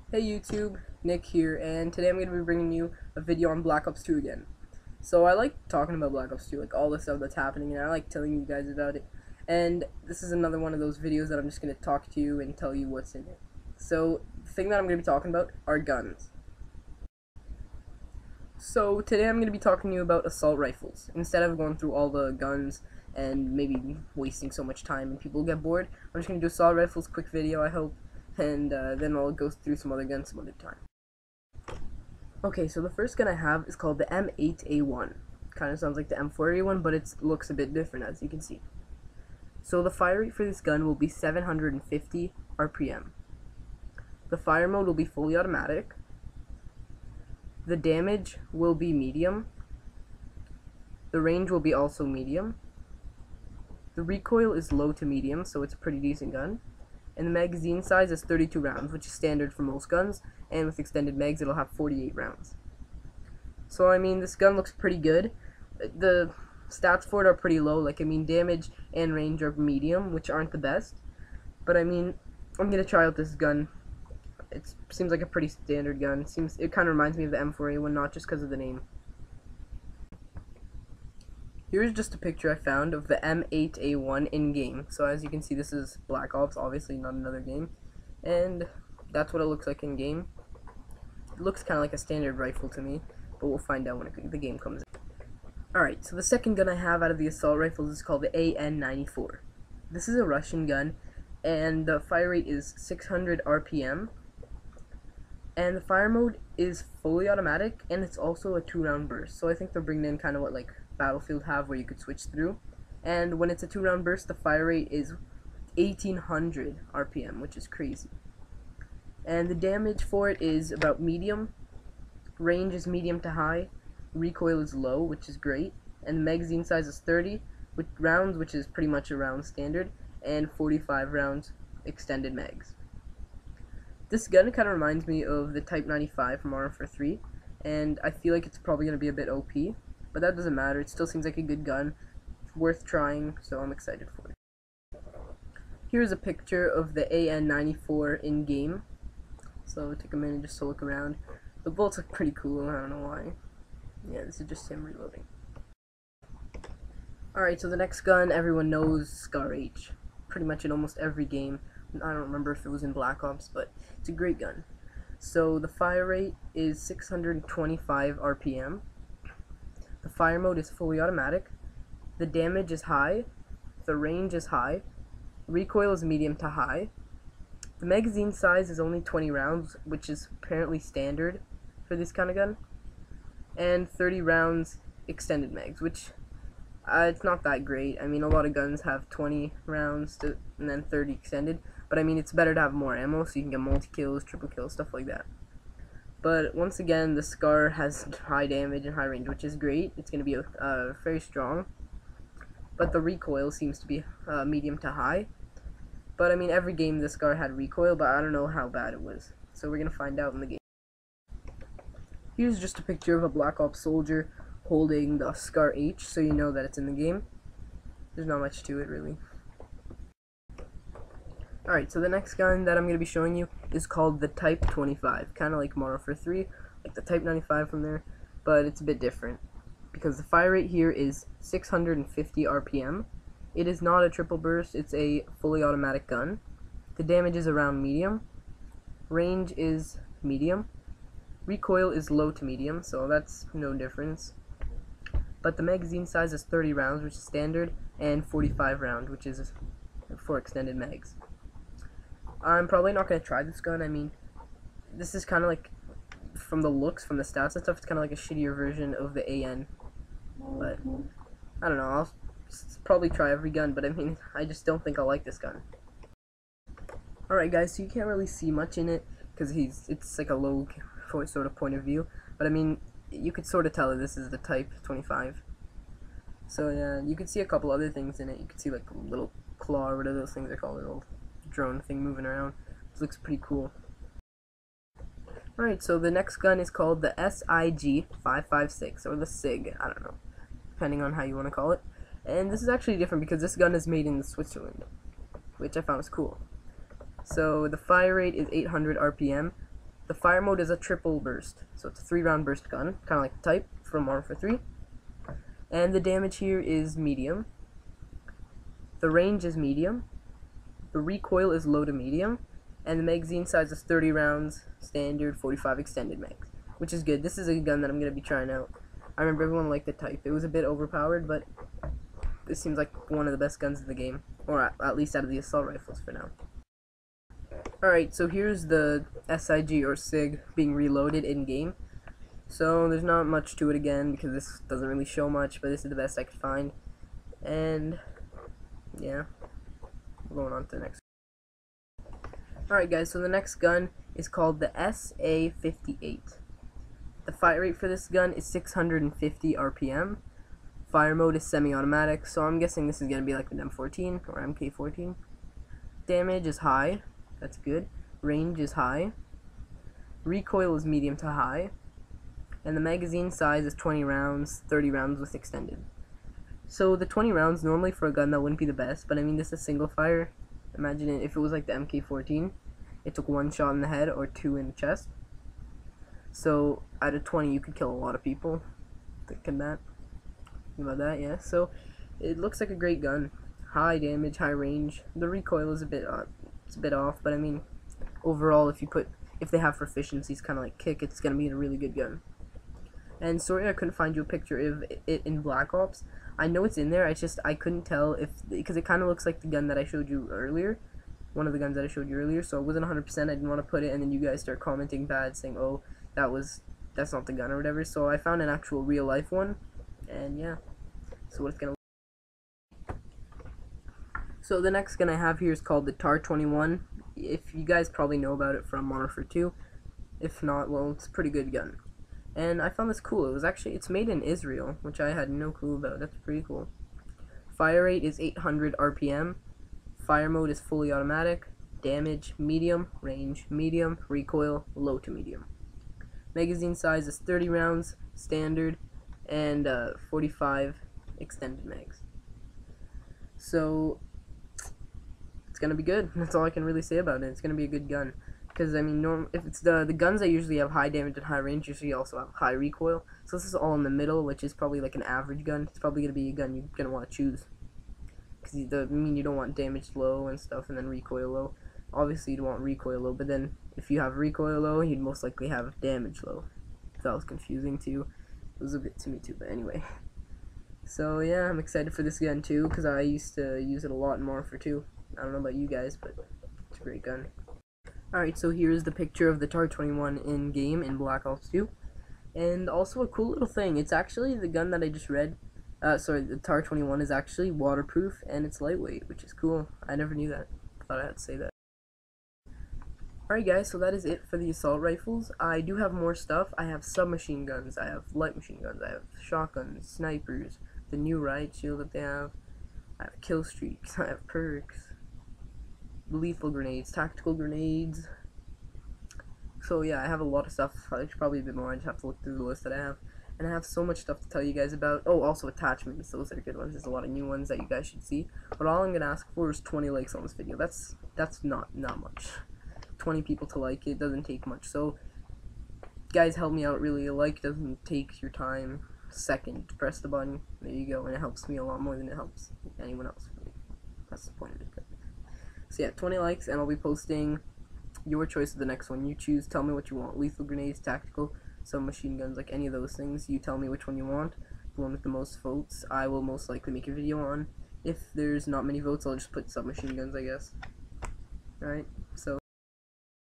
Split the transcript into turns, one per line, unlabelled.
Hey YouTube, Nick here, and today I'm going to be bringing you a video on Black Ops 2 again. So I like talking about Black Ops 2, like all the stuff that's happening, and I like telling you guys about it. And this is another one of those videos that I'm just going to talk to you and tell you what's in it. So the thing that I'm going to be talking about are guns. So today I'm going to be talking to you about assault rifles. Instead of going through all the guns and maybe wasting so much time and people get bored, I'm just going to do assault rifles, quick video I hope, and then I'll go through some other guns some other time. Okay, so the first gun I have is called the M8A1. Kind of sounds like the M4A1, but it looks a bit different, as you can see. So the fire rate for this gun will be 750 RPM. The fire mode will be fully automatic. The damage will be medium. The range will be also medium. The recoil is low to medium, so it's a pretty decent gun. And the magazine size is 32 rounds, which is standard for most guns, and with extended mags it'll have 48 rounds. So I mean, this gun looks pretty good. The stats for it are pretty low, like I mean damage and range are medium, which aren't the best. But I mean, I'm gonna try out this gun. It seems like a pretty standard gun. It kind of reminds me of the M4A1, not just because of the name. Here's just a picture I found of the M8A1 in-game. So as you can see, this is Black Ops, obviously not another game. And that's what it looks like in-game. It looks kind of like a standard rifle to me, but we'll find out when the game comes in. Alright, so the second gun I have out of the assault rifles is called the AN-94. This is a Russian gun, and the fire rate is 600 RPM. And the fire mode is fully automatic, and it's also a 2-round burst. So I think they're bringing in kind of what like Battlefield have, where you could switch through. And when it's a 2-round burst, the fire rate is 1800 RPM, which is crazy. And the damage for it is about medium. Range is medium to high. Recoil is low, which is great. And the magazine size is 30 rounds, which is pretty much around standard, and 45 rounds extended mags. This gun kind of reminds me of the Type 95 from Modern Warfare 3, and I feel like it's probably going to be a bit OP, but that doesn't matter. It still seems like a good gun, worth trying, so I'm excited for it. Here's a picture of the AN-94 in-game, so take a minute just to look around. The bullets look pretty cool, I don't know why. Yeah, this is just him reloading. Alright, so the next gun, everyone knows SCARH. Pretty much in almost every game. I don't remember if it was in Black Ops, but it's a great gun. So the fire rate is 625 RPM. The fire mode is fully automatic. The damage is high. The range is high. Recoil is medium to high. The magazine size is only 20 rounds, which is apparently standard for this kind of gun. And 30 rounds extended mags, which it's not that great. I mean, a lot of guns have 20 rounds and then 30 extended, but I mean, it's better to have more ammo so you can get multi-kills, triple kills, stuff like that. But once again, the SCAR has high damage and high range, which is great. It's going to be very strong, but the recoil seems to be medium to high. But I mean, every game the SCAR had recoil, but I don't know how bad it was. So we're going to find out in the game. Here's just a picture of a Black Ops soldier holding the SCARH, so you know that it's in the game. There's not much to it, really. Alright, so the next gun that I'm going to be showing you is called the Type 25. Kind of like Modern Warfare 3, like the Type 95 from there, but it's a bit different, because the fire rate here is 650 RPM. It is not a triple burst, it's a fully automatic gun. The damage is around medium. Range is medium. Recoil is low to medium, so that's no difference. But the magazine size is 30 rounds, which is standard, and 45 round, which is for extended mags. I'm probably not going to try this gun. I mean, this is kind of like, from the looks, from the stats and stuff, it's kind of like a shittier version of the AN. But, I don't know, I'll probably try every gun, but I mean, I just don't think I'll like this gun. Alright guys, so you can't really see much in it, because it's like a low sort of point of view, but I mean, you could sort of tell that this is the Type 25. So yeah, you could see a couple other things in it. You could see like a little claw or whatever those things are called, a little drone thing moving around. This looks pretty cool. Alright, so the next gun is called the SIG-556, or the SIG, I don't know, depending on how you want to call it. And this is actually different because this gun is made in Switzerland, which I found was cool. So the fire rate is 800 RPM. The fire mode is a triple burst, so it's a 3-round burst gun, kind of like the Type from Modern Warfare 3. And the damage here is medium. The range is medium. The recoil is low to medium. And the magazine size is 30 rounds, standard 45 extended mags, which is good. This is a gun that I'm going to be trying out. I remember everyone liked the Type. It was a bit overpowered, but this seems like one of the best guns in the game, or at least out of the assault rifles for now. Alright, so here's the SIG or SIG being reloaded in-game. So there's not much to it again because this doesn't really show much, but this is the best I could find. And yeah, going on to the next. Alright guys, so the next gun is called the SA-58. The fire rate for this gun is 650 RPM. Fire mode is semi-automatic, so I'm guessing this is going to be like an M14 or MK14. Damage is high, that's good. Range is high. Recoil is medium to high. And the magazine size is 20 rounds, 30 rounds with extended. So the 20 rounds, normally for a gun that wouldn't be the best, but I mean this is single fire. Imagine it if it was like the MK14, it took 1 shot in the head or 2 in the chest. So out of 20 you could kill a lot of people. Thinking about that, yeah. So it looks like a great gun. High damage, high range. The recoil is a bit off, but I mean overall if they have proficiencies kind of like kick, it's gonna be a really good gun. And sorry I couldn't find you a picture of it in Black Ops. I know it's in there, I couldn't tell because it kind of looks like the gun that I showed you earlier. One of the guns that I showed you earlier, so it wasn't 100%. I didn't want to put it, and then you guys start commenting bad, saying, oh, that's not the gun or whatever. So I found an actual real life one, and yeah, so what it's gonna look like. So the next gun I have here is called the TAR-21. If you guys probably know about it from Modern Warfare 2. If not, well, it's a pretty good gun. And I found this cool. It's made in Israel, which I had no clue about. That's pretty cool. Fire rate is 800 RPM. Fire mode is fully automatic. Damage, medium. Range, medium. Recoil, low to medium. Magazine size is 30 rounds, standard, and 45 extended mags. So it's gonna be good. That's all I can really say about it. It's gonna be a good gun. Because I mean, if it's the guns that usually have high damage and high range, usually also have high recoil. So this is all in the middle, which is probably like an average gun. It's probably gonna be a gun you're gonna want to choose. Because you don't want damage low and stuff, and then recoil low. Obviously, you'd want recoil low, but then if you have recoil low, you'd most likely have damage low. That was confusing too. It was a bit to me too, but anyway. So yeah, I'm excited for this gun too, because I used to use it a lot in Modern Warfare 2. I don't know about you guys, but it's a great gun. Alright, so here's the picture of the TAR-21 in-game in Black Ops 2. And also a cool little thing, it's actually the gun that I just read. The TAR-21 is actually waterproof and it's lightweight, which is cool. I never knew that. Thought I had to say that. Alright guys, so that is it for the assault rifles. I do have more stuff. I have submachine guns, I have light machine guns, I have shotguns, snipers, the new riot shield that they have. I have kill streaks, I have perks, lethal grenades, tactical grenades. So yeah, I have a lot of stuff. There's probably a bit more. I just have to look through the list that I have. And I have so much stuff to tell you guys about. Oh, also attachments. Those are good ones. There's a lot of new ones that you guys should see. But all I'm going to ask for is 20 likes on this video. That's not much. 20 people to like it doesn't take much. So guys, help me out really. A like doesn't take your time. Second, press the button. There you go. And it helps me a lot more than it helps anyone else. That's the point of it. So yeah, 20 likes, and I'll be posting your choice of the next one. You choose, tell me what you want. Lethal grenades, tactical, submachine guns, like any of those things. You tell me which one you want. The one with the most votes, I will most likely make a video on. If there's not many votes, I'll just put submachine guns, I guess. Alright.